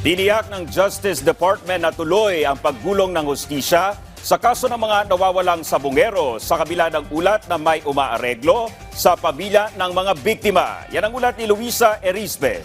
Tiniyak ng Justice Department na tuloy ang paggulong ng hustisya sa kaso ng mga nawawalang sabungero sa kabila ng ulat na may umaareglo sa pamilya ng mga biktima. Yan ang ulat ni Luisa Erispe.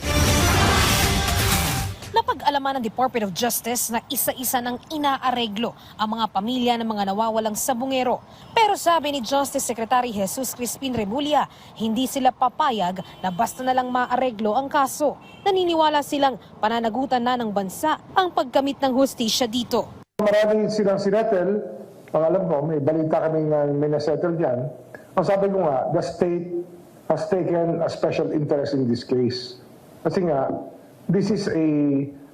Napag-alaman ng Department of Justice na isa-isa ng inaareglo ang mga pamilya ng mga nawawalang sabungero. Pero sabi ni Justice Secretary Jesus Crispin Remulla, hindi sila papayag na basta na lang maareglo ang kaso. Naniniwala silang pananagutan na ng bansa ang paggamit ng hustisya dito. Marami silang sinettle. Ang alam ko, may balita kami na may nasettle dyan. Ang sabi ko nga, the state has taken a special interest in this case. Kasi nga, this is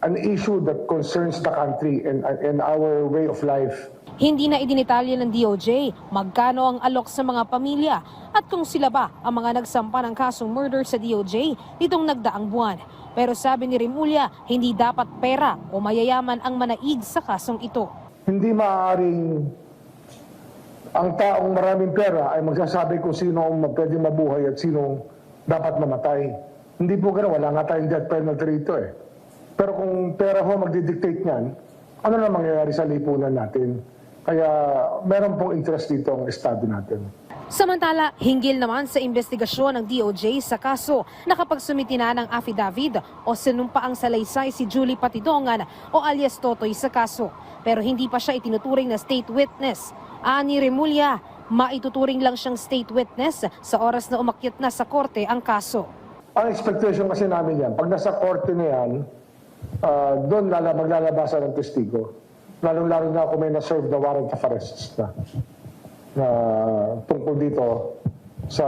an issue that concerns the country and our way of life. Hindi na idinitalya ng DOJ magkano ang alok sa mga pamilya at kung sila ba ang mga nagsampa ng kasong murder sa DOJ nitong nagdaang buwan. Pero sabi ni Remulla, hindi dapat pera o mayayaman ang manaig sa kasong ito. Hindi maaaring ang taong maraming pera ay magsasabi kung sino ang pwede mabuhay at sino dapat mamatay. Hindi po gano'n, wala nga tayong death penalty rito eh. Pero kung pera ho magdidictate niyan, ano na mangyayari sa lipunan natin? Kaya meron pong interest dito ang estado natin. Samantala, hinggil naman sa investigasyon ng DOJ sa kaso, nakapagsumiti na ng affidavit o sinumpaang salaysay si Julie Patidongan o alias Totoy sa kaso. Pero hindi pa siya itinuturing na state witness. Ani Remulla, maituturing lang siyang state witness sa oras na umakyat na sa korte ang kaso. Ang expectation kasi namin yan, pag nasa korte na yan, doon maglalabasan ng testigo. Lalong-lalo na kung may na-serve the warrant of arrest na tungkol dito sa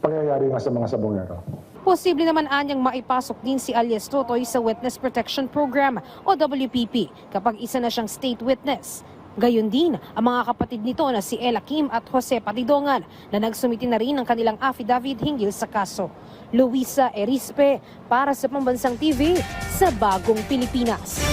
pangyayari nga sa mga sabongero. Posible naman anyang maipasok din si alias Totoy sa Witness Protection Program o WPP kapag isa na siyang state witness. Gayon din ang mga kapatid nito na si Ella Kim at Jose Patidongan na nagsumiti na rin ng kanilang affidavit hinggil sa kaso. Luisa Erispe para sa Pambansang TV sa Bagong Pilipinas.